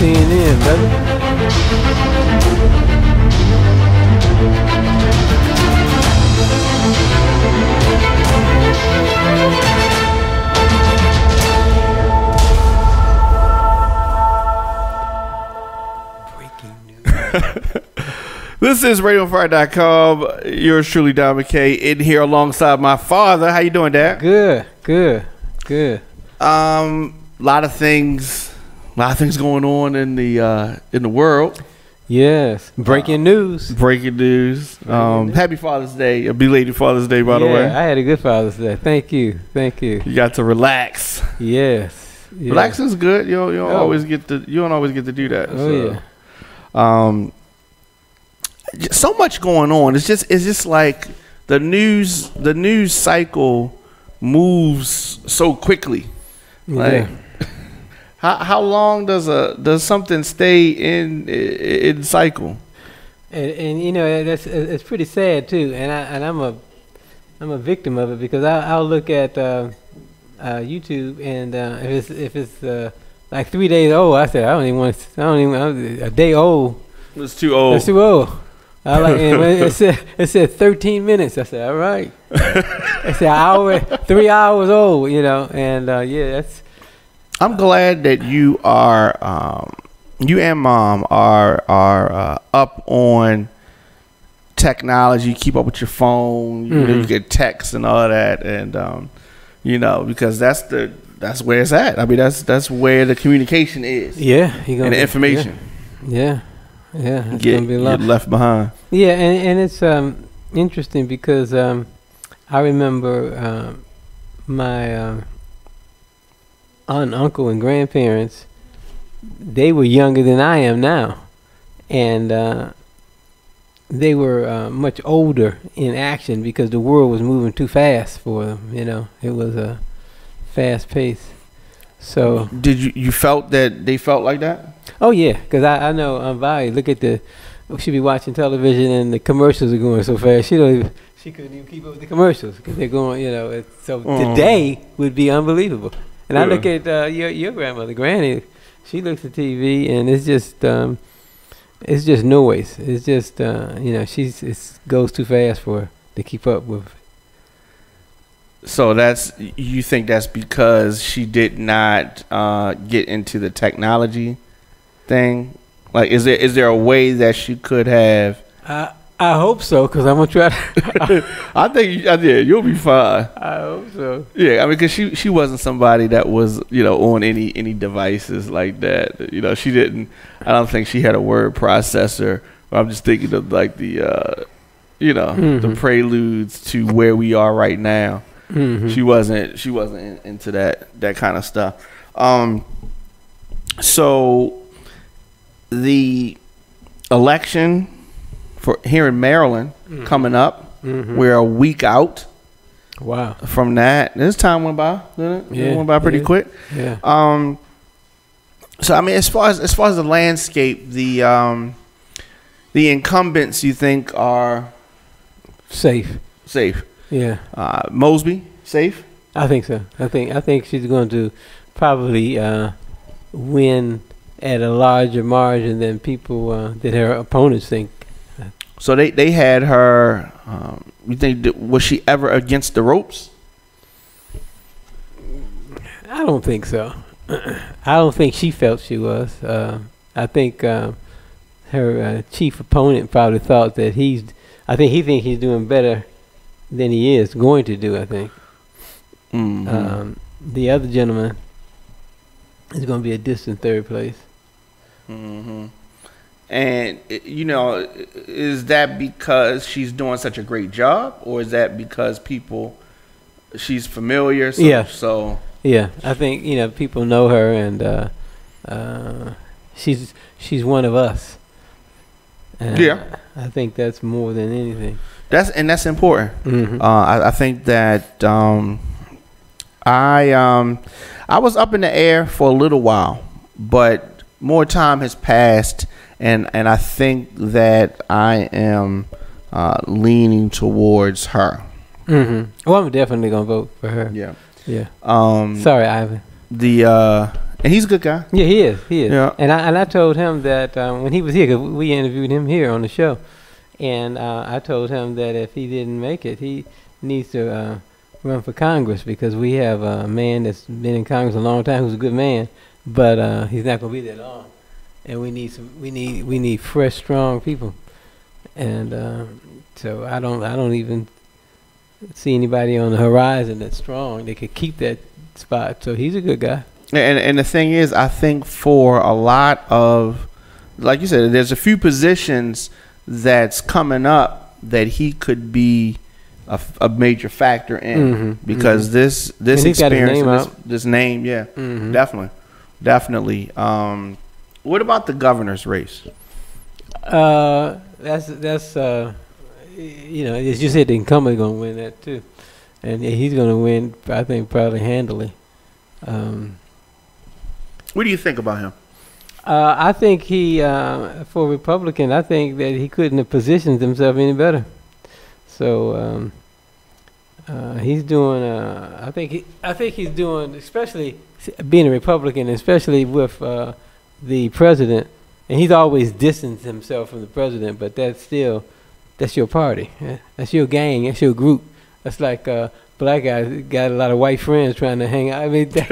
CNN, brother. This is RadioOnFire.com. Yours truly, Don McKay, in here alongside my father. How you doing, Dad? Good. Lot of things going on in the world. Yes. Breaking news. Happy Father's Day, a belated Father's Day, by the way. I had a good Father's Day. Thank you. You got to relax. Yes. Relaxing is good. You don't always get to do that. So much going on. It's just like the news cycle moves so quickly. Like, how long does something stay in cycle? And you know, it's pretty sad too. And I'm a victim of it, because I'll look at YouTube, and if it's like 3 days old, I said a day old. It's too old. It's too old. I like, and when it said 13 minutes. I said, all right. It's an hour, 3 hours old, you know, and that's. I'm glad that you and Mom are up on technology. Keep up with your phone. You know, you get texts and all that, and you know, because that's where it's at. I mean, that's where the communication is. Yeah, and the information. Yeah. It's Get gonna be a lot. left behind. Yeah, and it's interesting because I remember my aunt, uncle, and grandparents. They were younger than I am now, and they were much older in action, because the world was moving too fast for them. You know, it was a fast pace. So did you felt that they felt like that? Oh yeah, because I know Vi, look at she be watching television and the commercials are going so fast. She couldn't even keep up with the commercials, because they're going, you know. Today would be unbelievable. And I look at your grandmother, Granny. She looks at TV, and it's just noise. It's just you know, it goes too fast for her to keep up with. So you think that's because she did not get into the technology thing? Like, is there a way that she could have? I hope so, because I'm gonna try to. I think you'll be fine. I hope so. Yeah, I mean, because she wasn't somebody that was, you know, on any devices like that. You know, she didn't. I don't think she had a word processor. I'm just thinking of like the, you know, the preludes to where we are right now. She wasn't into that kind of stuff. So the election for here in Maryland coming up, we're a week out. Wow. From that, this time went by, didn't it? Yeah, it went by pretty quick. Yeah. So I mean, as far as the landscape, the incumbents, you think are safe? Yeah. Mosby, safe? I think so. I think she's going to probably win at a larger margin than people that her opponents think. So they had her. You think was she ever against the ropes? I don't think so. I don't think she felt she was. I think her chief opponent probably thought that I think he thinks he's doing better than he is going to do, I think. The other gentleman is going to be a distant third place. And, you know, is that because she's doing such a great job, or is that because she's familiar? So yeah, I think, you know, people know her, and she's one of us. And yeah, I think that's more than anything. That's important. I think that I was up in the air for a little while, but more time has passed, and I think that I am leaning towards her. Well, I'm definitely gonna vote for her. Yeah. Sorry, Ivan. And he's a good guy. Yeah, he is. He is. Yeah. And I told him that when he was here, 'cause we interviewed him here on the show, and I told him that if he didn't make it, he needs to run for Congress, because we have a man that's been in Congress a long time who's a good man, but he's not going to be there long, and we need fresh, strong people, and so I don't even see anybody on the horizon that's strong. They could keep that spot. So he's a good guy. And the thing is, I think for a lot of, like you said, there's a few positions that's coming up that he could be a major factor in, because this experience, this name, yeah, definitely. What about the governor's race? That's as you said, the incumbent going to win that too, and he's going to win, I think, probably handily. What do you think about him? I think he, for Republican, I think that he couldn't have positioned himself any better. So he's doing. I think he's doing, especially being a Republican, especially with the president. And he's always distanced himself from the president, but that's your party. Yeah? That's your gang. That's your group. That's like black guys got a lot of white friends trying to hang out. I mean, you know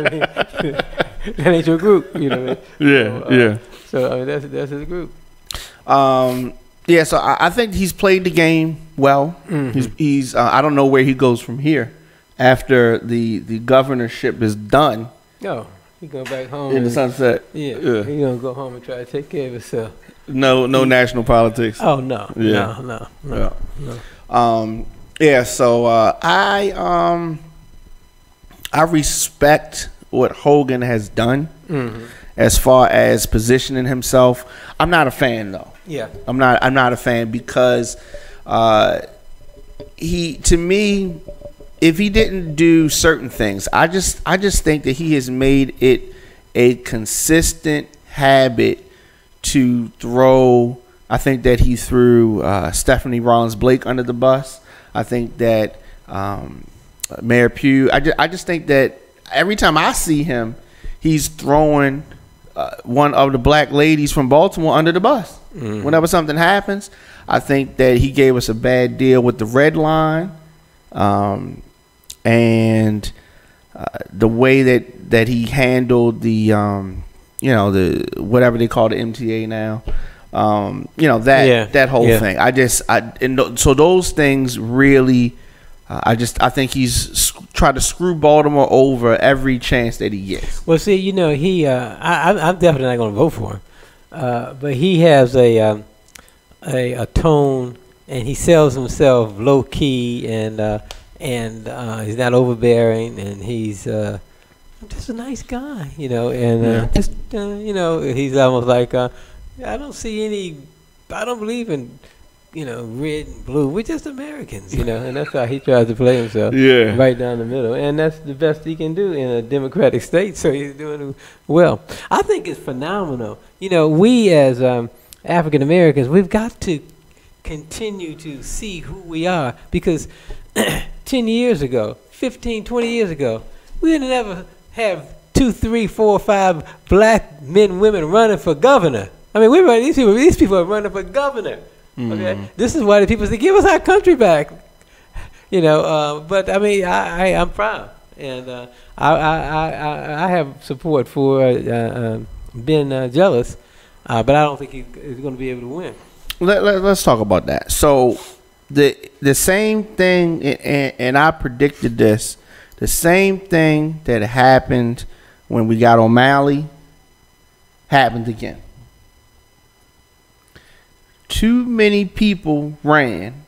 what I mean? That ain't your group, you know what I mean? Yeah. So I mean, that's his group. Yeah. So I think he's played the game well. He's I don't know where he goes from here after the governorship is done. No, he go back home in the sunset. Yeah. He gonna go home and try to take care of himself. No national politics. Oh no. Yeah. No. Yeah. So I respect what Hogan has done as far as positioning himself. I'm not a fan though. Yeah. I'm not a fan because to me, if he didn't do certain things, I just think that he has made it a consistent habit to throw. I think that he threw Stephanie Rollins Blake under the bus. I think that Mayor Pugh. I just think that every time I see him, he's throwing one of the black ladies from Baltimore under the bus. Whenever something happens, I think that he gave us a bad deal with the Red Line, and the way that he handled the the whatever they call the MTA now. That whole thing. So those things really. I think he's tried to screw Baltimore over every chance that he gets. Well, see, I'm definitely not going to vote for him, but he has a tone, and he sells himself low key, and he's not overbearing, and he's just a nice guy, and he's almost like I don't believe in. Red and blue. We're just Americans, and that's how he tries to play himself. Yeah. Right down the middle. And that's the best he can do in a democratic state, so he's doing well. I think it's phenomenal. We as African Americans, we've got to continue to see who we are, because 10 years ago, 15, 20 years ago, we would never have 2, 3, 4, 5 black men, women running for governor. I mean, these people are running for governor. Okay, this is why the people say, "Give us our country back," But I mean, I'm proud, and I have support for Ben Jealous, but I don't think he's going to be able to win. Let's talk about that. So the same thing, and I predicted this. The same thing that happened when we got O'Malley happened again. Too many people ran,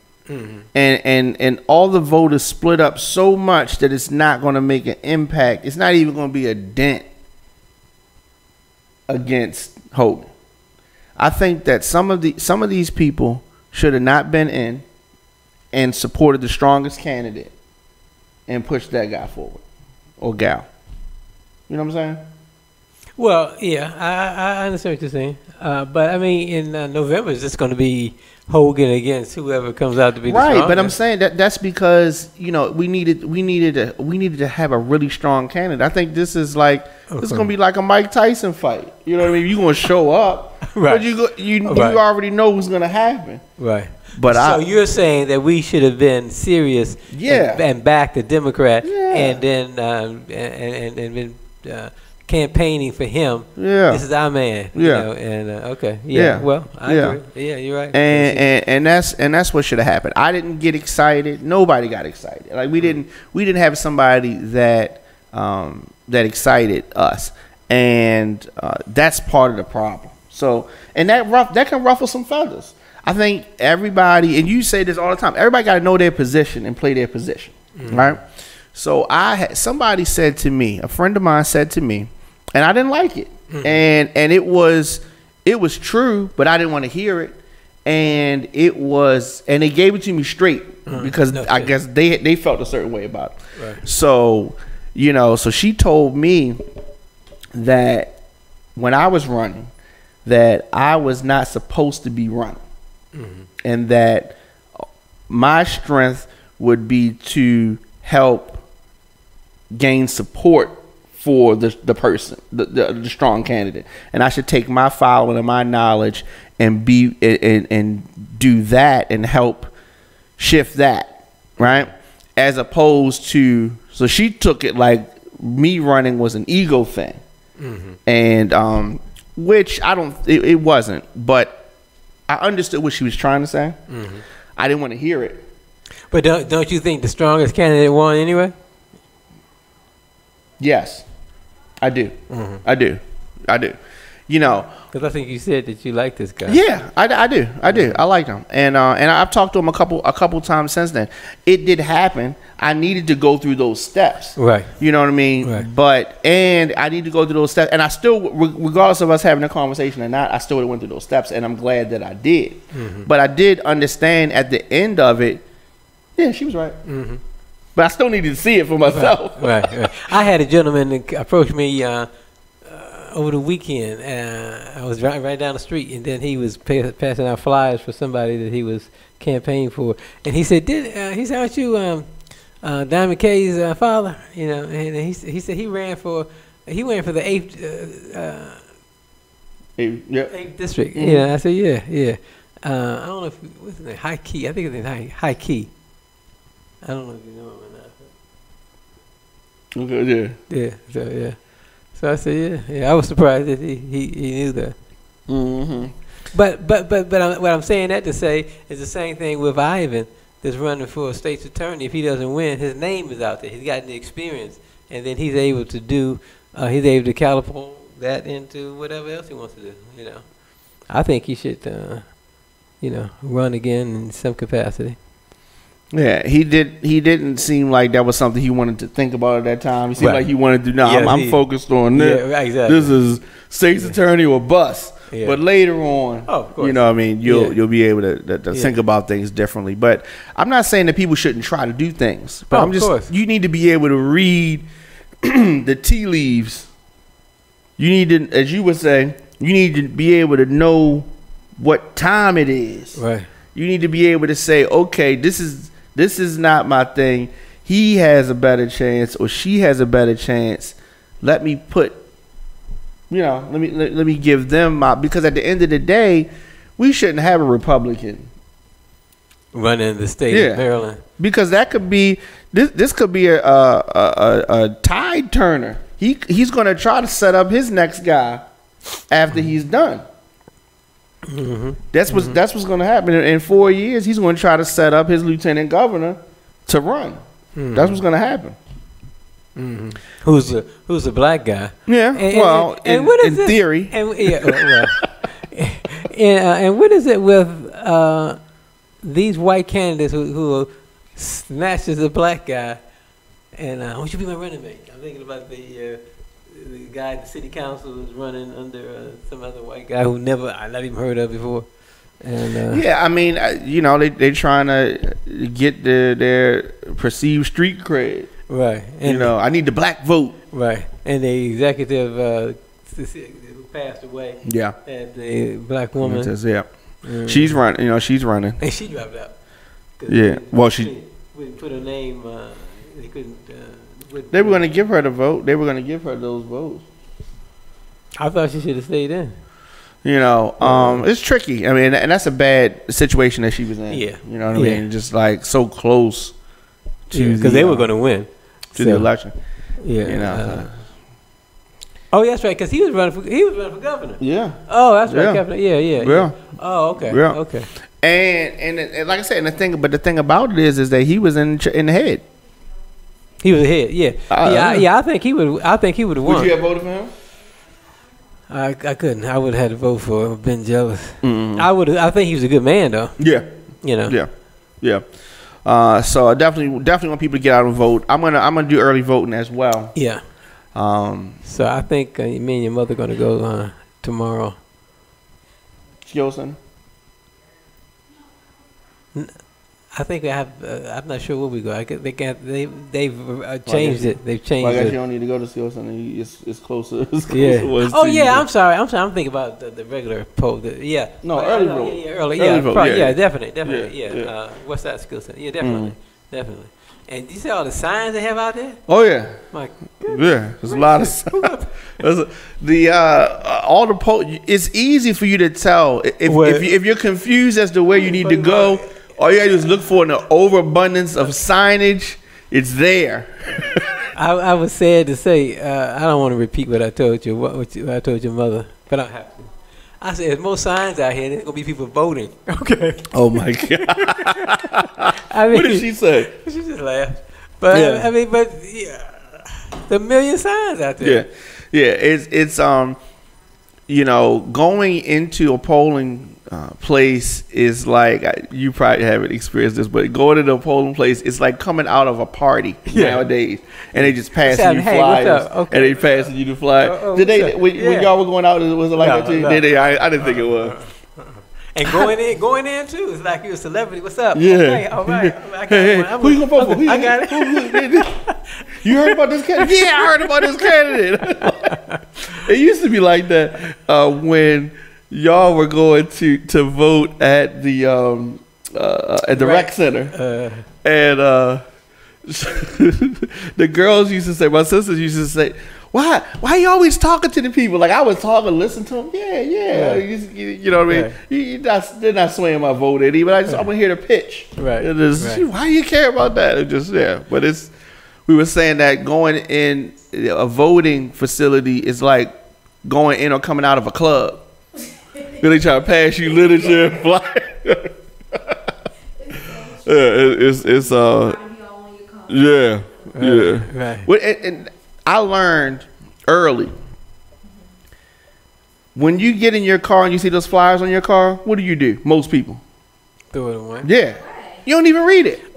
and all the voters split up so much that it's not going to make an impact. It's not even going to be a dent against Hogan. I think that some of these people should have not been in and supported the strongest candidate and pushed that guy forward or gal. You know what I'm saying? Well, yeah, I understand what you're saying. But I mean, in November, it's just going to be Hogan against whoever comes out to be the Right, strongest. but I'm saying that's because we needed to have a really strong candidate. I think this is like it's gonna be like a Mike Tyson fight. You know what I mean? You're gonna show up, Right. but you already know what's gonna happen. Right. But so you're saying that we should have been serious, and backed the Democrat, and then and been campaigning for him. Yeah, this is our man. Yeah, you know, and okay. Yeah. Well, I agree. Yeah, you're right. And that's what should have happened. I didn't get excited. Nobody got excited. Like we didn't have somebody that excited us, and that's part of the problem. So that can ruffle some feathers. I think everybody, and you say this all the time, everybody got to know their position and play their position, right? So somebody said to me, a friend of mine said to me, and I didn't like it, and it was true, but I didn't want to hear it, and they gave it to me straight because I guess they felt a certain way about it. Right. So so she told me that when I was running, that I was not supposed to be running. And that my strength would be to help gain support for the person, the strong candidate, and I should take my following and my knowledge and do that and help shift that, right? As opposed to, so she took it like me running was an ego thing, and which it wasn't, but I understood what she was trying to say. I didn't want to hear it. But don't you think the strongest candidate won anyway? Yes, I do. I do. Because I think you said that you like this guy. Yeah, I do. I like him, and I've talked to him a couple times since then. It did happen. I needed to go through those steps. Right. You know what I mean? Right. And I need to go through those steps. And I still, regardless of us having a conversation or not, I still would have went through those steps. And I'm glad that I did. But I did understand at the end of it, yeah, she was right. But I still needed to see it for myself. Right. I had a gentleman that approached me over the weekend. I was driving right down the street, and then he was passing out flyers for somebody that he was campaigning for. And he said, aren't you Diamond K's father? You know, and he said he ran for the 8th 8th district. Yeah, I said yeah. I don't know if what's his name, High Key. I think his name High Key. I don't know if you know him or not. Okay, yeah. So yeah. So I said yeah. I was surprised that he knew that. But what I'm saying that to say is the same thing with Ivan that's running for a state's attorney. If he doesn't win, his name is out there. He's got the experience, and then he's able to catapult that into whatever else he wants to do. You know, I think he should run again in some capacity. Yeah, he didn't seem like that was something he wanted to think about at that time. He seemed like he wanted to. No, I'm focused on this. Yeah, exactly. This is state's attorney or bust. Yeah. But later on, you know what I mean, you'll be able to think about things differently. But I'm not saying that people shouldn't try to do things. But you need to be able to read the tea leaves. You need to, as you would say, you need to be able to know what time it is. Right. You need to be able to say, okay, this is not my thing. He has a better chance, or she has a better chance. Let me let me give them my, because at the end of the day, we shouldn't have a Republican running the state of Maryland, because that could be this could be a tide turner. He's going to try to set up his next guy after he's done. That's what's going to happen in 4 years. He's going to try to set up his lieutenant governor to run. That's what's going to happen. Who's a black guy? Yeah. In theory. And what is it with these white candidates who snatches a black guy? And who should be my running mate? I'm thinking about the guy at the city council who's running under some other white guy who I never even heard of before. And I mean, they're trying to get their perceived street cred. Right. And I need the black vote. Right. And the executive who passed away. Yeah. And the black woman. Yeah. She's running. You know, she's running. And she dropped out. Yeah. Well, she wouldn't put her name. They couldn't. They were going to give her the vote. They were going to give her those votes. I thought she should have stayed in. You know, it's tricky. I mean, and that's a bad situation that she was in. Yeah. You know what I mean? Just like so close to because they were going to win the election. Yeah. You know. Oh, that's right. Because he was running for governor. Yeah. Oh, that's right. Governor. Yeah. Oh, okay. Yeah. Okay. And like I said, the thing about it is that he was in the head. He was ahead. Yeah. I think he would. I think he would have won. Would you have voted for him? I couldn't. I would have had to vote for him. Been jealous. Mm-hmm. I think he was a good man, though. Yeah. You know. Yeah. So I definitely want people to get out and vote. I'm gonna do early voting as well. Yeah. So I think me and your mother gonna go tomorrow. Skillson. I think I have. I'm not sure where we go. They've changed it. They've changed I guess it. you don't need to go to Skillson. It's closer. It's Yeah. closer Oh yeah. I'm sorry. I'm thinking about the regular poll. Yeah. No, early vote. Yeah, early. Early Yeah. vote, Probably, yeah. yeah. Definitely. Yeah, Yeah. What's that skill set? Yeah. Definitely. And you see all the signs they have out there? Oh yeah. My Yeah, there's a lot of all the it's easy for you to tell if you're confused as to where you need to go. All you gotta do is look for an overabundance of signage. It's there. I was sad to say. I don't want to repeat what I told you. What I told your mother, but I don't have to. I said, there's more signs out here. There's gonna be people voting. Okay. Oh my God. I mean, What did she say? She just laughed. But Yeah. the million signs out there. Yeah. It's going into a polling place is like, you probably haven't experienced this, but going into a polling place is like coming out of a party nowadays, and they just passing you flyers, and they passing you the flyers. When y'all were going out, was it like that too? No. I didn't think it was. And going in too. It's like you're a celebrity. What's up? Yeah. Okay, all right. I got who you gonna vote for? I got it. You heard about this candidate? Yeah, I heard about this candidate. It used to be like that when y'all were going to vote at the rec center, and the girls used to say, my sisters used to say, Why are you always talking to the people? Like I was talking, listen to them. Yeah. You know what I mean? They're not swaying my vote any, but I want to hear the pitch. Right. Why do you care about that? It just but we were saying that going in a voting facility is like going in or coming out of a club. They try to pass you literature and flyers. Yeah. Right. And I learned early, when you get in your car and you see those flyers on your car, what do? Most people throw it away. Yeah. You don't even read it.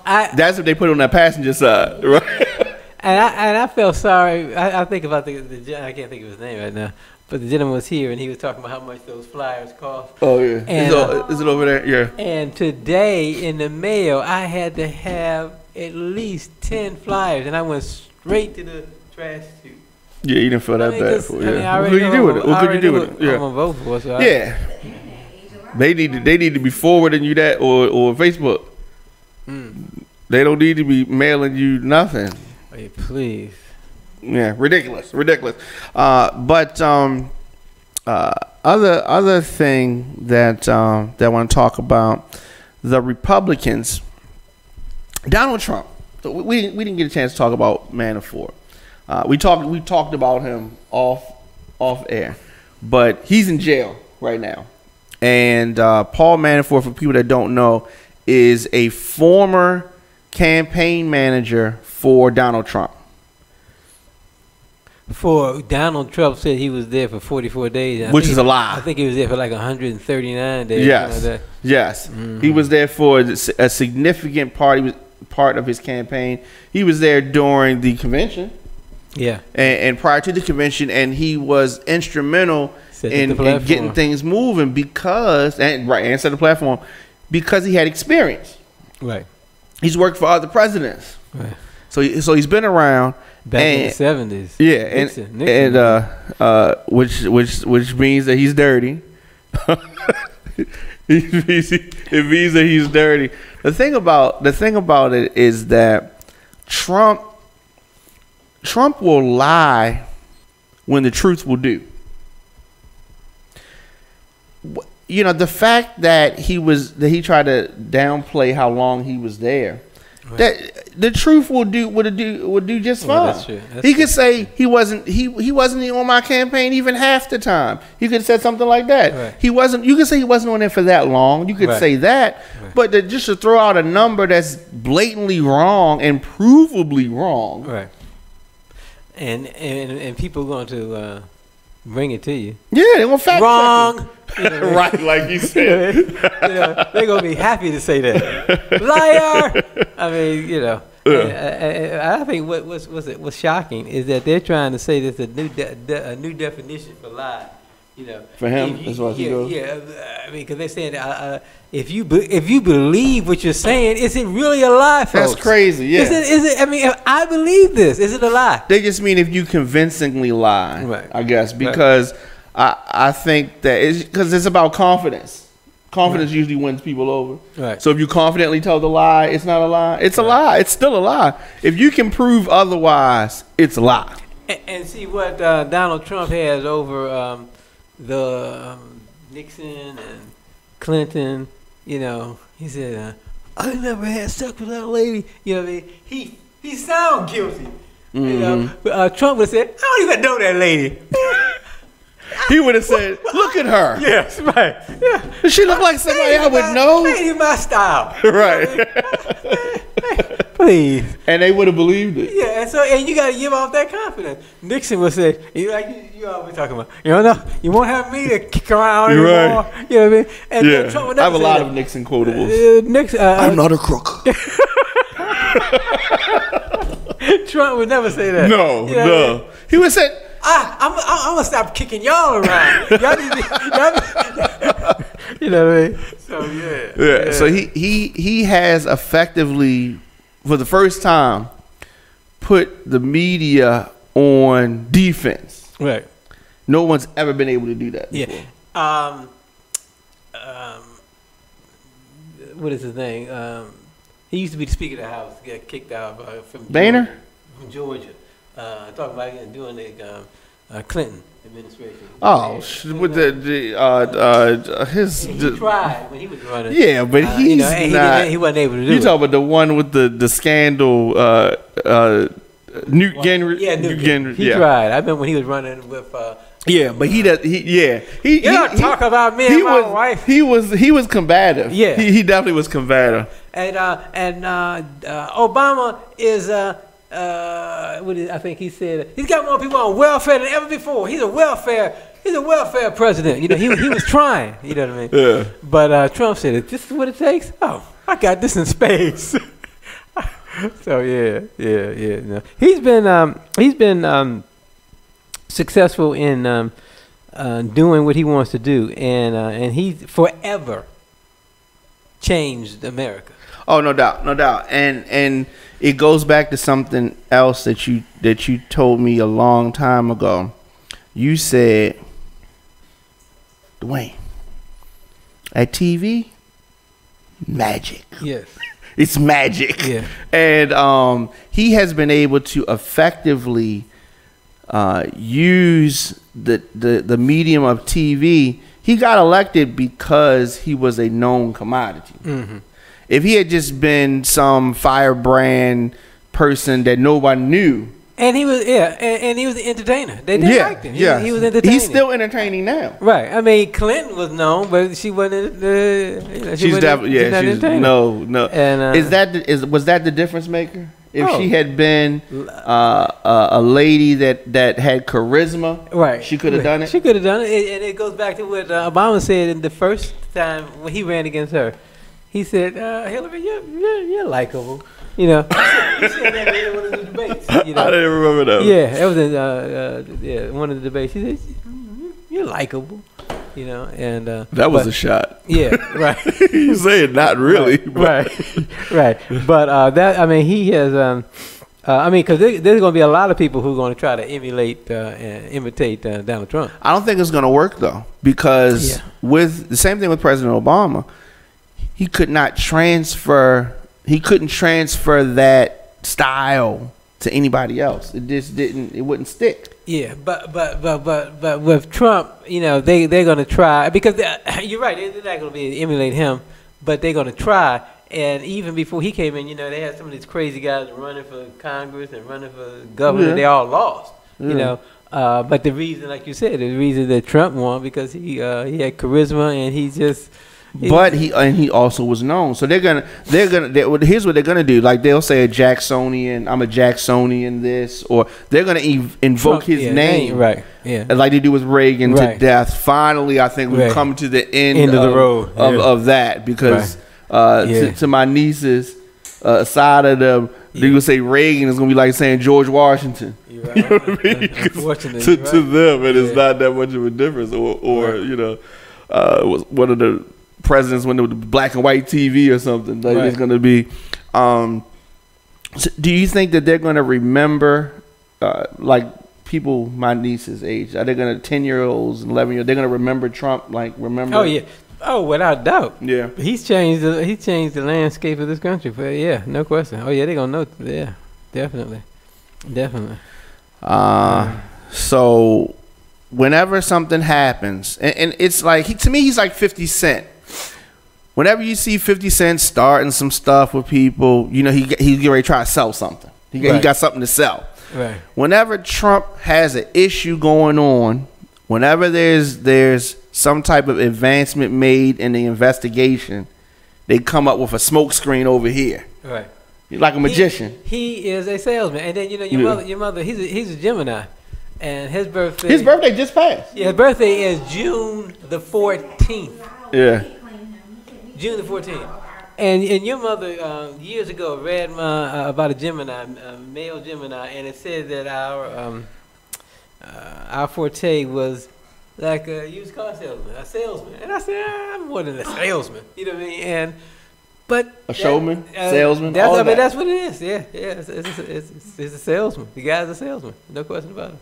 That's what they put on that passenger side, right? And I felt sorry. I think about the I can't think of his name right now, but the gentleman was here and he was talking about how much those flyers cost. Oh yeah. And, is it over there? Yeah. And today in the mail, I had to have at least 10 flyers, and I went straight to the trash chute. Yeah, you didn't feel that bad for it. Yeah. What could you do with it? Yeah. I'm gonna vote for it. So yeah. They need to be forwarding you that or Facebook. They don't need to be mailing you nothing. Hey, please. Yeah, ridiculous. But other thing that I want to talk about, the Republicans, Donald Trump. So we didn't get a chance to talk about Manafort. We talked about him off air, but he's in jail right now. And Paul Manafort, for people that don't know, is a former campaign manager for Donald Trump. For Donald Trump said he was there for 44 days. Which is a lie. I think he was there for like 139 days. Yes. Like yes. Mm-hmm. He was there for a significant part of his campaign. He was there during the convention. Yeah. And prior to the convention, and he was instrumental in getting things moving and set the platform because he had experience. Right. He's worked for other presidents. Right. So he's been around, back in the 70s. Yeah, Nixon. Which means that he's dirty. It means that he's dirty. The thing about it is that Trump will lie when the truth will do. You know, the fact that he tried to downplay how long he was there, right. That the truth would do just fine. That's true. He could say he wasn't on my campaign even half the time. He could have said something like that. Right. He wasn't. You could say he wasn't on there for that long. You could right. say that, right. But just to throw out a number that's blatantly wrong and provably wrong, right? And people are going to bring it to you. Yeah, they want fact wrong. You know, right, like you said. They're gonna be happy to say that. Liar. I mean, I think what's shocking is that they're trying to say there's a new definition for lie. You know, for him, that's what he goes. Yeah, I mean, because they're saying if you believe what you're saying, is it really a lie, folks? That's crazy. Yeah. Is it? I mean, if I believe this, is it a lie? They just mean if you convincingly lie, right. I guess, because. Right. I think that it's because it's about confidence. Confidence right. usually wins people over. Right. So if you confidently tell the lie, it's not a lie. It's right. a lie. It's still a lie. If you can prove otherwise, it's a lie. And see what Donald Trump has over the Nixon and Clinton. You know, he said, "I never had sex with that lady." You know what I mean? He sounds guilty. Mm-hmm. You know, Trump would have said, "I don't even know that lady." He would have said, "Look at her." Yes, right. Yeah. Does she look like somebody I would know? Ain't my style. Right. Please. And they would have believed it. Yeah, and you got to give off that confidence. Nixon would say, you always talking about, you won't have me to kick around anymore. Right. You know what I mean? And yeah. Trump would never I have a lot of Nixon quotables. I'm not a crook. Trump would never say that. No, no. He would say, I'm gonna stop kicking y'all around. Y'all need to, you know what I mean? So yeah. So he has effectively, for the first time, put the media on defense. Right. No one's ever been able to do that before. Yeah. What is his name? He used to be the Speaker of the House. Got kicked out from Boehner? From Georgia. Talking about doing the Clinton administration. Oh, with his. He tried when he was running. Yeah, but he's not. He wasn't able to do it. You talking about the one with the scandal? Newt Gingrich. Yeah, Newt Gingrich. He tried. I remember when he was running with. Yeah, but he does. He don't talk about me and my wife. He was combative. Yeah, he definitely was combative. And Obama is I think he said he's got more people on welfare than ever before. He's a welfare president. You know, he was trying. You know what I mean? Yeah. But Trump said, "If this is what it takes, I got this in spades." So yeah. No. He's been successful in doing what he wants to do, and he's forever changed America. Oh, no doubt, and it goes back to something else that you told me a long time ago. You said, Dwayne, at TV, magic. Yes. It's magic. Yeah. And he has been able to effectively use the medium of TV. He got elected because he was a known commodity. Mm-hmm. If he had just been some firebrand person that nobody knew. And he was, and he was an entertainer. They didn't like him. He was entertaining. He's still entertaining now. Right. I mean, Clinton was known, but she wasn't. She's definitely, no. And, was that the difference maker? If she had been a lady that had charisma, right, she could have done it. She could have done it, and it goes back to what Obama said in the first time when he ran against her. He said, "Hillary, you're likable." You know, he said that in one of the debates. You know? I didn't remember that. Yeah, it was in one of the debates. He said, "You're likable." You know, and that was a shot. Yeah, right. You say it, not really, right. But he has I mean, because there's going to be a lot of people who are going to try to emulate and imitate Donald Trump. I don't think it's going to work though, because with the same thing with President Obama, he couldn't transfer that style to anybody else. It just didn't. It wouldn't stick. Yeah, but with Trump, you know, they're going to try, because you're right. They're not going to be emulate him, but they're going to try. And even before he came in, you know, they had some of these crazy guys running for Congress and running for governor. Yeah. They all lost, you know. But the reason, like you said, the reason that Trump won, because he had charisma and he just. But he also was known. So here's what they're gonna do. Like they'll say I'm a Jacksonian this, or they're gonna invoke Trump, his name, right? Yeah, like they do with Reagan to death. Finally, I think we've come to the end of the road of that, because to my nieces, side of them, they would say Reagan is gonna be like saying George Washington. Right. You know what I mean? To them, it is not that much of a difference. Or you know, was one of the presidents when it was black and white TV or something. Like it's gonna be. So do you think that they're gonna remember, like people my niece's age? Are they gonna 10-year-olds and 11-year-olds? They're gonna remember Trump? Like remember? Oh yeah. Oh, without doubt. Yeah. He's changed the landscape of this country. But yeah, no question. Oh yeah, they're gonna know. Yeah, definitely. So whenever something happens, and it's like to me he's like 50 Cent. Whenever you see 50 Cent starting some stuff with people, you know he's getting ready to try to sell something. He got something to sell. Right. Whenever Trump has an issue going on, whenever there's some type of advancement made in the investigation, they come up with a smoke screen over here. Right. Like a magician. He is a salesman, and then you know your mother. He's a Gemini, and his birthday. His birthday just passed. Yeah, his birthday is June the 14th. Yeah. June the 14th. And your mother years ago read about a Gemini, a male Gemini, and it said that our forte was like a used car salesman, a salesman. And I said, I'm more than a salesman. You know what I mean? But a showman, salesman. That's what it is. Yeah. It's a salesman. The guy's a salesman. No question about it.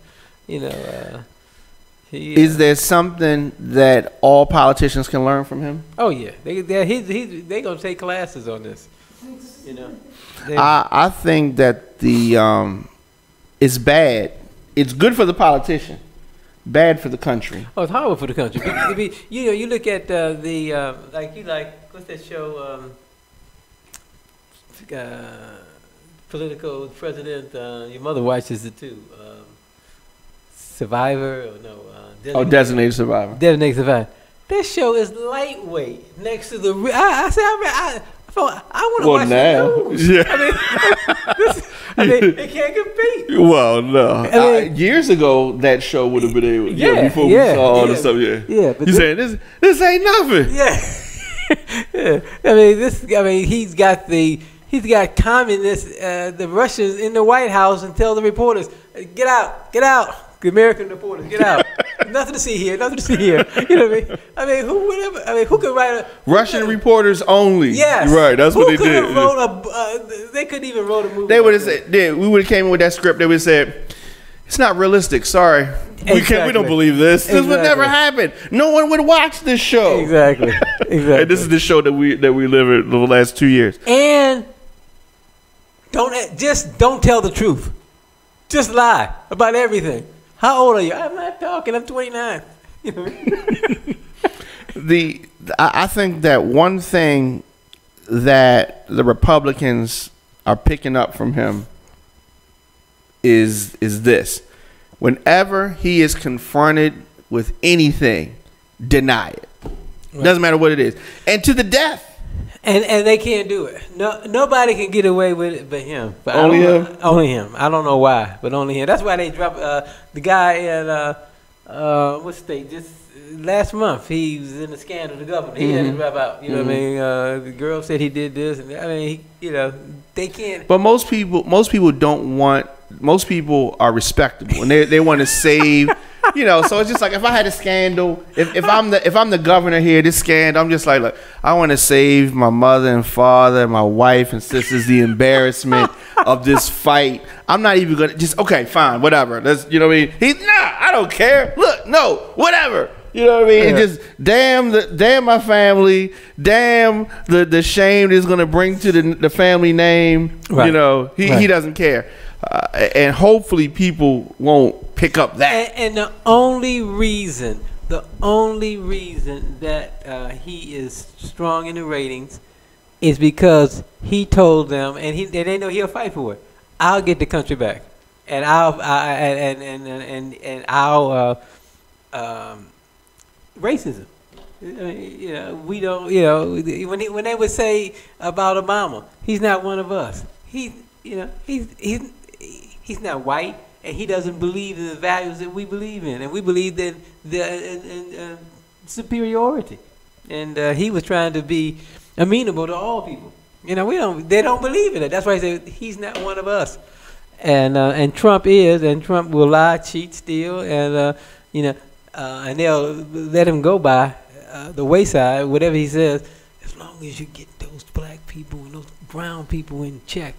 You know. Is there something that all politicians can learn from him? Oh yeah, they gonna take classes on this. You know. I think that it's bad. It's good for the politician, bad for the country. Oh, it's horrible for the country. You know, you look at what's that show? Political president. Your mother watches it too. Survivor or no? Designated Survivor. Designated Survivor. This show is lightweight next to the. I want to watch the news. Yeah. I mean, they can't compete. Well, no. Years ago, that show would have been able. Before we saw all this stuff. Yeah. But you saying this ain't nothing. Yeah. He's got communists, the Russians in the White House, and tell the reporters, get out. The American reporters, get out. Nothing to see here. You know what I mean? Who could write a Russian reporters only? Yes. Right. That's what they did. They couldn't even wrote a movie. They would have said, we would have came in with that script. They would have said, it's not realistic. Sorry. Exactly. We don't believe this. This would never happen. No one would watch this show. Exactly. And this is the show that we live in the last 2 years. And don't tell the truth. Just lie about everything. How old are you? I'm not talking. I'm 29. I think that one thing that the Republicans are picking up from him is this: whenever he is confronted with anything, deny it. Right. Doesn't matter what it is, and to the death. And they can't do it. Nobody can get away with it but him. But only him? Only him. I don't know why, but only him. That's why they dropped the guy in what state? Just last month, he was in the scandal. The governor, he had to drop out. You know what I mean? The girl said he did this, and they can't. But most people don't want. Most people are respectable, and they want to save you know, so it's just like if I had a scandal, if I'm the governor here, this scandal, I'm just like, look, I want to save my mother and father, my wife and sisters, the embarrassment of this fight. I'm not even gonna just okay, fine, whatever. That's, you know what I mean? I don't care. Look, no, whatever. You know what I mean? Yeah. And just damn my family, damn the shame it's gonna bring to the family name. Right. You know, he doesn't care, and hopefully people won't pick up that. And the only reason that he is strong in the ratings is because he told them, and they know he'll fight for it. I'll get the country back, and I'll racism. You know, we don't. You know, when they would say about Obama, he's not one of us. He's not white, and he doesn't believe in the values that we believe in, and we believe in the superiority. And he was trying to be amenable to all people. You know, they don't believe in it. That's why he said he's not one of us. And Trump is, and Trump will lie, cheat, steal, and and they'll let him go by the wayside, whatever he says, as long as you get those black people and those brown people in check.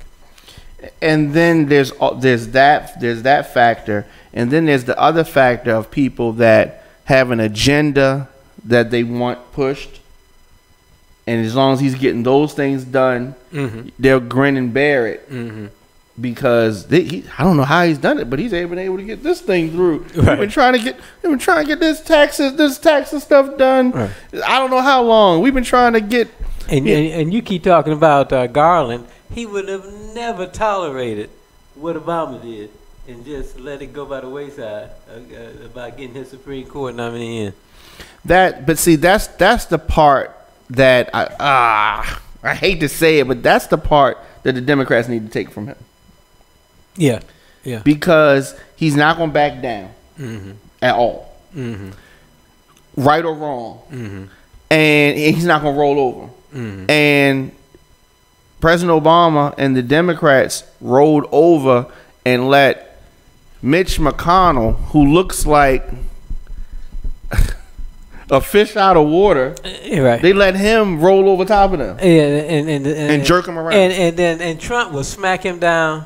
And then there's that factor, and then there's the other factor of people that have an agenda that they want pushed, and as long as he's getting those things done, they'll grin and bear it. Because I don't know how he's done it, but he's been able to get this thing through. Right. We've been trying to get this taxes stuff done. Right. I don't know how long. We've been trying to get. And you keep talking about Garland. He would have never tolerated what Obama did and just let it go by the wayside about getting his Supreme Court nominee in. But see, that's the part that I hate to say it, but that's the part that the Democrats need to take from him. Yeah. Because he's not going to back down at all, right or wrong, and he's not going to roll over. And President Obama and the Democrats rolled over and let Mitch McConnell, who looks like a fish out of water, they let him roll over top of them, and jerk him around, and Trump will smack him down.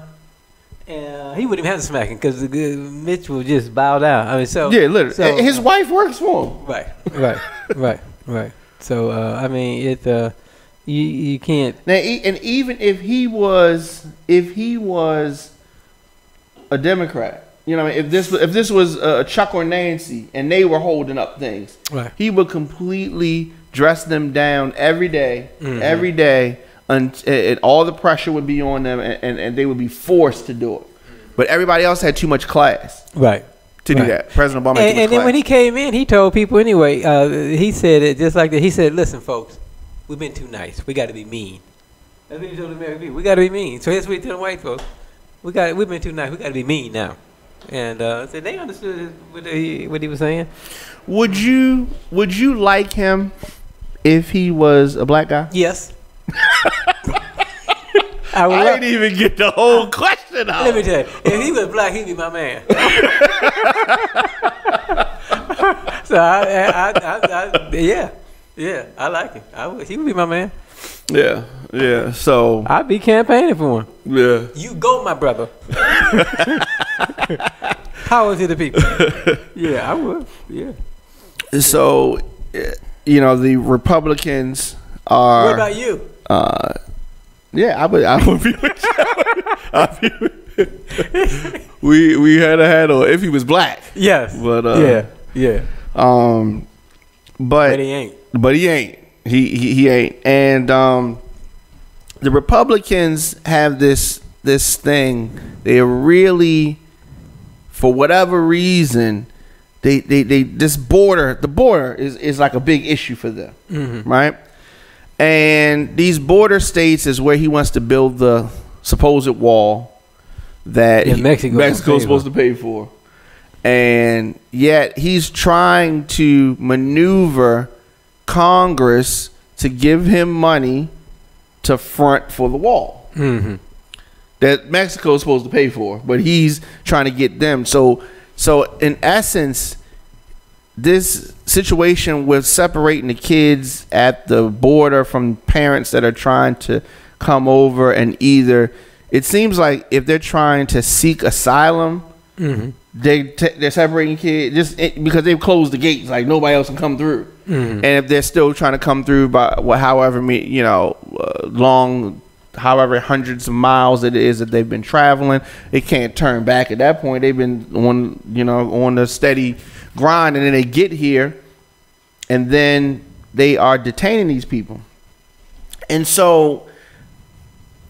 He wouldn't even have to smack him because Mitch will just bow down. I mean, literally, his wife works for him. Right. So I mean, you can't. Now, and even if he was a Democrat, you know, if this was Chuck or Nancy and they were holding up things, he would completely dress them down every day, and all the pressure would be on them, and they would be forced to do it. But everybody else had too much class, to do that. President Obama had too much class. And then when he came in, he told people anyway. He said it just like that. He said, "Listen, folks, we've been too nice. We got to be mean." That's what he told the American people. We got to be mean. So that's what he told the white folks. We've been too nice. We got to be mean now. And so they understood what he was saying. Would you like him if he was a black guy? Yes. I didn't even get the whole question out. Let me tell you, if he was black, he'd be my man. So yeah, I like him. He would be my man. Yeah. So I'd be campaigning for him. Yeah. You go, my brother. Power to the people. Yeah, I would. Yeah. So, you know, the Republicans are. What about you? Yeah, I would be with you. We had a handle if he was black. Yes. But yeah. But he ain't. He ain't. And the Republicans have this thing. They really, for whatever reason, they the border is like a big issue for them, right? And these border states is where he wants to build the supposed wall that Mexico's supposed to pay for. And yet he's trying to maneuver Congress to give him money to front for the wall that Mexico's supposed to pay for. But he's trying to get them. So So in essence, this situation with separating the kids at the border from parents that are trying to come over, and either it seems like if they're trying to seek asylum, they're separating kids because they've closed the gates, like nobody else can come through. And if they're still trying to come through by however long, however hundreds of miles it is that they've been traveling, they can't turn back at that point. They've been on the steady grind, and then they get here, and then they are detaining these people. And so,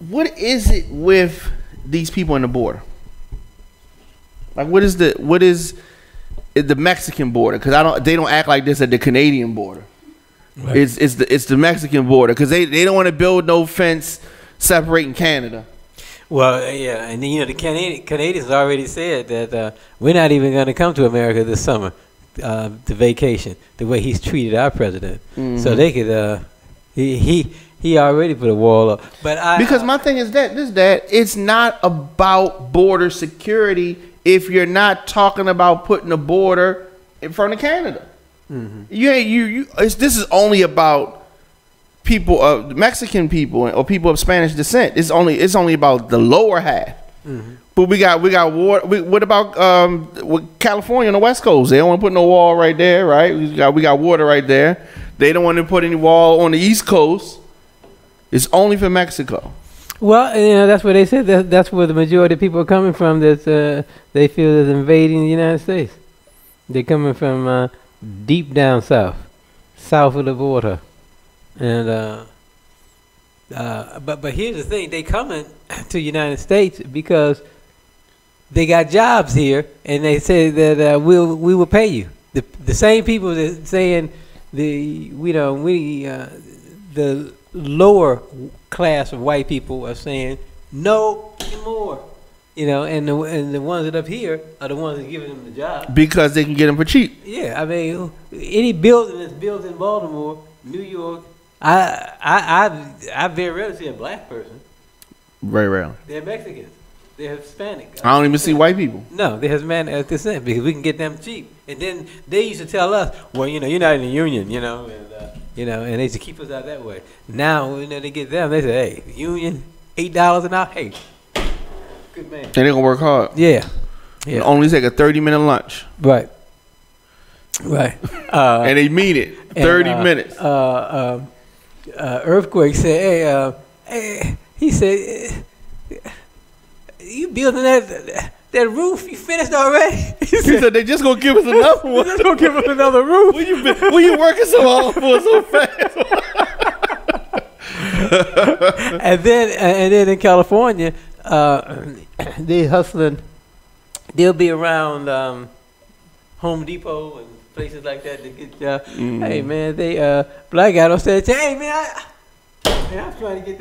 what is it with these people in the border? Like, what is the Mexican border? Because they don't act like this at the Canadian border. Right. It's the Mexican border, because they don't want to build no fence separating Canada. Well, yeah, and the Canadians already said that we're not even going to come to America this summer to vacation, the way he's treated our president. So they could, he already put a wall up. But because my thing is that it's not about border security if you're not talking about putting a border in front of Canada. This is only about people, Mexican people or people of Spanish descent. It's only about the lower half. But we got water. What about California on the West Coast? They don't want to put no wall right there, right? We got water right there. They don't want to put any wall on the East Coast. It's only for Mexico. Well, that's what they said. That's where the majority of people are coming from. That they feel is invading the United States. They're coming from deep down south of the border. And but here's the thing: they coming to the United States because they got jobs here, and they say that we will pay you. The same people that saying the lower class of white people are saying no more. And the ones that up here are the ones that giving them the job because they can get them for cheap. Yeah, I mean, any building that's built in Baltimore, New York. I very rarely see a black person. Very rarely. They're Mexicans. They're Hispanic. I don't even see white people. No, they're Hispanic descent because we can get them cheap. And then they used to tell us, well, you're not in the union, and they used to keep us out that way. Now, they get them, they say, hey, union, $8 an hour, hey, good man. And they're gonna work hard. Yeah. Only take a 30-minute lunch. Right. And they mean it. 30 minutes. Earthquake said, hey, he said, you building that roof? You finished already? He said they just gonna give us another one. They're gonna give us another roof. What you working so hard for so fast? and then in California, they hustling. They'll be around Home Depot and places like that to get jobs. Hey man, they black guy don't say, hey man, I'm trying to get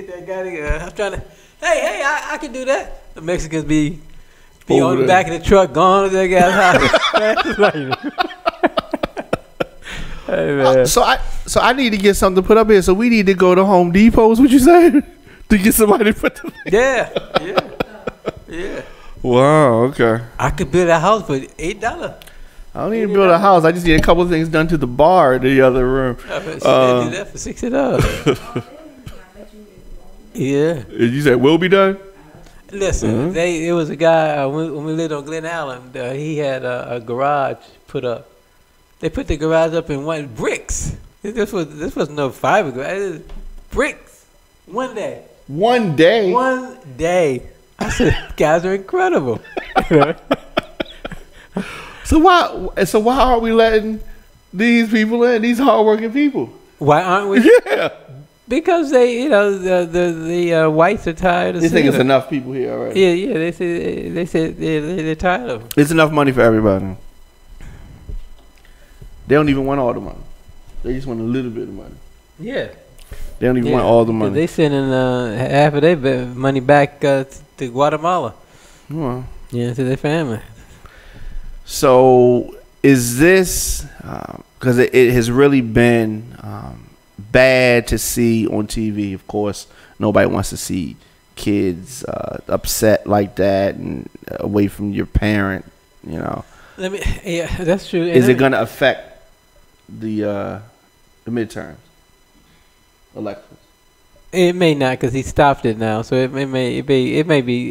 that guy. I'm trying to. Hey, I can do that. The Mexicans be on the back of the truck, gone to that guy's house. Hey man. So I need to get something to put up here. So we need to go to Home Depot. Is what you saying? To get somebody to put the Yeah. Wow. Okay. I could build a house for $8. I don't need to build a house. I just need a couple of things done to the bar in the other room. I bet do that for $60. Yeah. You said will be done? Listen, it was a guy when we lived on Glen Allen. He had a garage put up. They put the garage up in bricks. This was no fiber garage. Bricks. One day. One day. One day. I said, guys are incredible. So why are we letting these people in? These hardworking people. Why aren't we? Yeah. Because they, the whites are tired of They think it's enough people here already. Yeah. They said they're tired of them. It's enough money for everybody. They don't even want all the money. They just want a little bit of money. Yeah. They don't even want all the money. They sending half of their money back to Guatemala. Well. Yeah, to their family. So is this because it has really been bad to see on TV? Of course, nobody wants to see kids upset like that and away from your parent You know, Yeah, that's true. is it going to affect the midterms elections? It may not, because he stopped it now. So it may be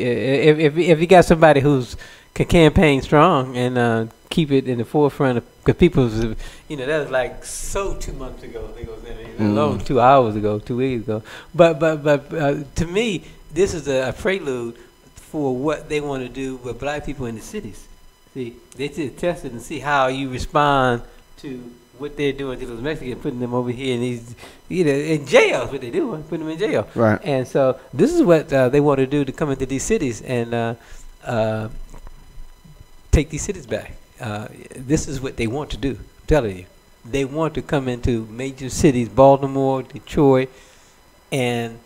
if you got somebody who's can campaign strong and keep it in the forefront, because people, that was like 2 months ago. I think it was alone 2 hours ago, 2 weeks ago. But to me, this is a prelude for what they want to do with black people in the cities. See, they just test it and see how you respond to what they're doing to those Mexicans, putting them over here in these, in jail. What they do, putting them in jail. Right. And so this is what they want to do to come into these cities and take these cities back. This is what they want to do. I'm telling you, they want to come into major cities, Baltimore, Detroit, and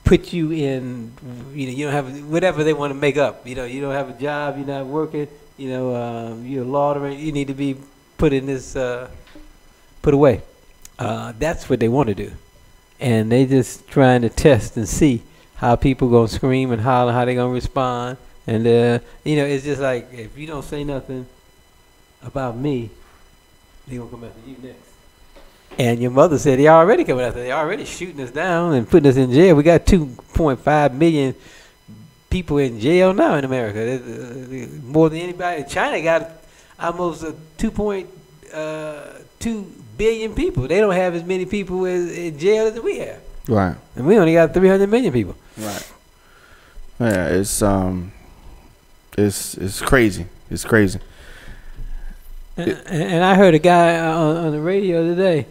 put you in. You don't have whatever they want to make up. You don't have a job. You're not working. You're a lottery. You need to be put in this, put away. That's what they want to do, and they just trying to test and see how people gonna scream and holler, how they gonna respond, and it's just like, if you don't say nothing about me, they gonna come after you next. And your mother said they already coming after. They already shooting us down and putting us in jail. We got 2.5 million people in jail now in America. More than anybody. China got almost 2.2 billion people. They don't have as many people in jail as we have. Right. And we only got 300 million people. Right. Yeah, it's crazy. It's crazy. And I heard a guy on the radio today,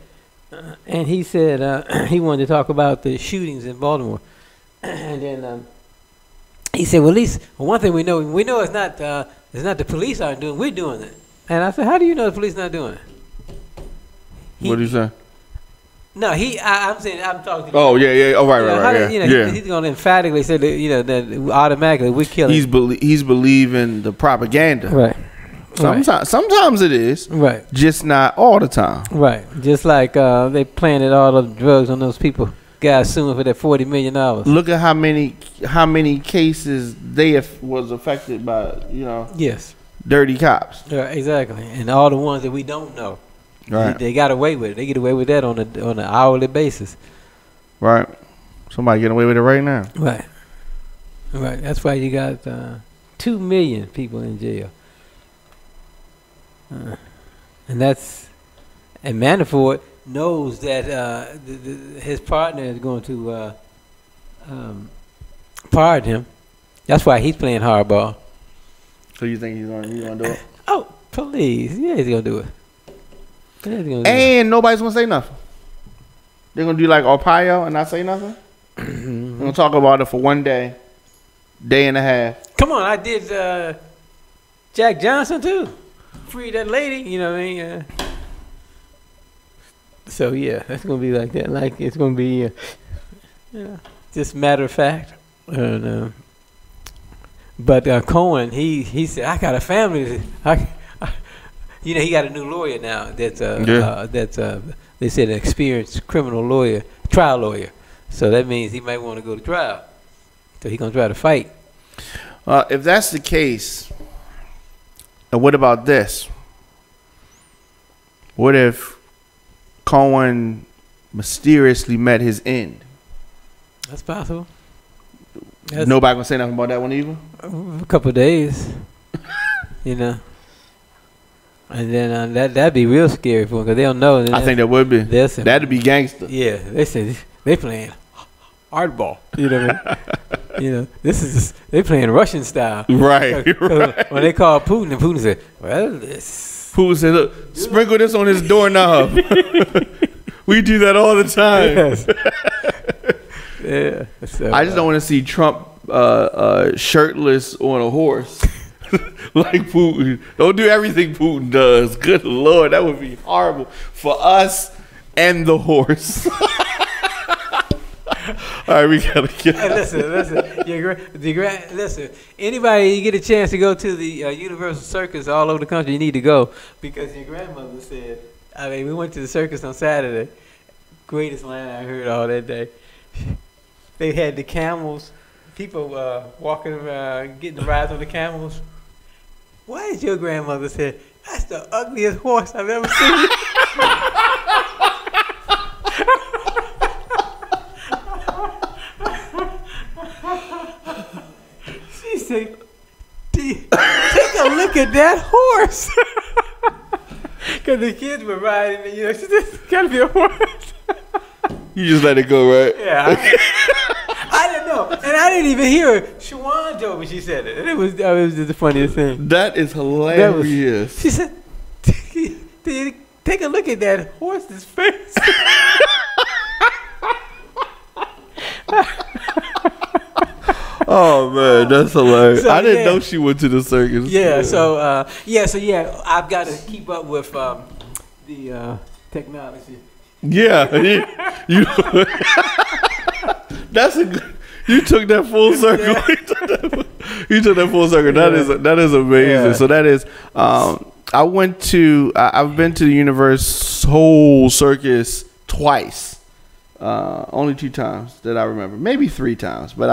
and he said he wanted to talk about the shootings in Baltimore. And then he said, well, at least one thing we know it's not the police aren't doing, we're doing it. And I said, how do you know the police not doing it? What did you say? No, I'm saying, I'm talking to you. Oh, yeah. Oh, right. Yeah. He's going to emphatically say that, that automatically we're killing. He's believing the propaganda. Right. Sometimes it is. Right. Just not all the time. Right. Just like they planted all the drugs on those people. Guys suing for that $40 million. Look at how many cases they was affected by, Yes. dirty cops. Right, exactly. And all the ones that we don't know. Right. They got away with it. They get away with that on an hourly basis. Right. Somebody getting away with it right now. Right. Right. That's why you got 2 million people in jail. And Manafort knows that his partner is going to pardon him. That's why he's playing hardball. So you think he's gonna do it? Oh, please. Yeah, he's gonna do it. And nobody's gonna say nothing. They're gonna do like Arpaio and not say nothing. They're gonna talk about it for one day and a half. Come on, I did Jack Johnson too. Free that lady, you know what I mean? So yeah, that's gonna be like that. Like it's gonna be, just matter of fact. But Cohen, he said, I got a family. He got a new lawyer now. That's they said an experienced criminal lawyer, trial lawyer. So that means he might want to go to trial. So he's gonna try to fight. If that's the case, and what about this? What if Cohen mysteriously met his end? That's possible. Nobody gonna say nothing about that one either? A couple of days, And then that'd be real scary for them because they don't know. I think that would be. That'd be gangster. Yeah, they said they playing hardball. You know what I mean? They playing Russian style. Right. When they called Putin, and Putin said, well, Putin said, look, sprinkle this on his doorknob. We do that all the time. Yes. Yeah. So, I just don't want to see Trump shirtless on a horse like Putin. Don't do everything Putin does. Good Lord, that would be horrible for us and the horse. All right, we gotta get. Hey, listen. Anybody you get a chance to go to the Universal Circus all over the country, you need to go because your grandmother said. I mean, we went to the circus on Saturday. Greatest line I heard all that day. They had the camels, people walking around, getting the rides on the camels. why did your grandmother say, that's the ugliest horse I've ever seen? She said, take a look at that horse. Because the kids were riding and, she said, this got to be a horse. You just let it go, right? Yeah. I didn't know. And I didn't even hear her. Shawan told me she said it. And it was just the funniest thing. That is hilarious. She said, take a look at that horse's face. Oh man, that's hilarious. So, I didn't know she went to the circus. Yeah, so I've got to keep up with the technology. Yeah, you that's a good. You took that full circle. Yeah. You took that full circle. That is amazing. Yeah. So that is. I've been to the Universal Circus twice. Only 2 times that I remember, maybe 3 times. But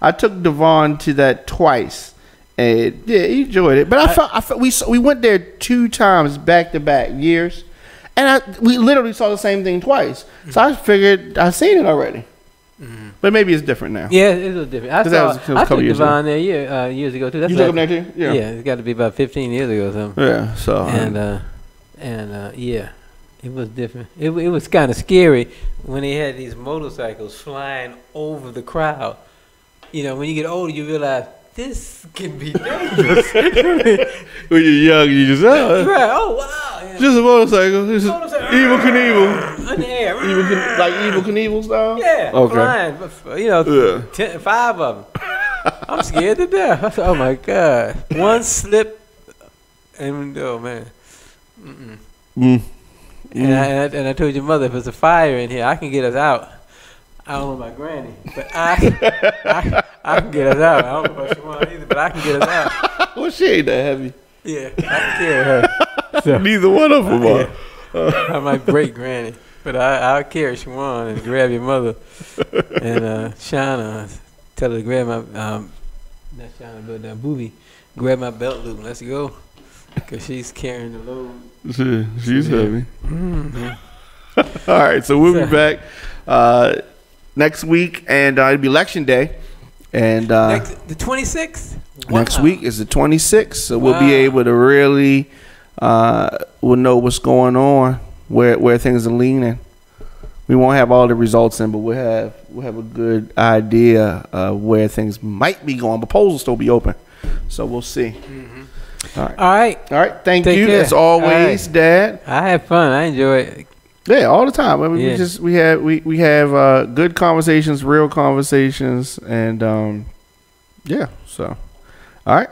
I took Devon to that twice, and yeah, he enjoyed it. But I felt we went there 2 times back to back years, and we literally saw the same thing twice. Mm-hmm. So I figured I've seen it already. Mm-hmm. But maybe it's different now. Yeah, it's a little different. I took Devon there years ago too. That's you took him there too? Yeah. Yeah, it's got to be about 15 years ago or something. Yeah. So and yeah, it was different. It was kind of scary when they had these motorcycles flying over the crowd. When you get older, you realize this can be dangerous. When you're young, you just right. Oh wow! Yeah. Just a motorcycle. Just Evil Knievel. In the air. Like Evil Knievel style. Yeah. Okay. Flying. 5 of them. I'm scared to death. Oh my god! One slip, and oh man. And I told your mother, if there's a fire in here, I can get us out. I don't know about Granny, but I can get us out. I don't know about Shawan either, but I can get us out. Well, she ain't that heavy. Yeah, I can carry her. So, neither one of them are. I might break Granny, but I'll carry Shawan and grab your mother. And Shauna, tell her to grab my, not Shauna, but Booby, grab my belt loop. Let's go. Because she's carrying the load. She's heavy. Mm-hmm. All right, so we'll be back next week, and it'll be election day. And the 26th? Wow. Next week is the 26th, so we'll be able to really we'll know what's going on, where things are leaning. We won't have all the results in, but we'll have a good idea of where things might be going. The polls will still be open, so we'll see. Mm-hmm. All right. Thank you care. As always, Dad. I had fun. I enjoy it. Yeah, all the time. I mean, we have good conversations, real conversations, and yeah. So, all right.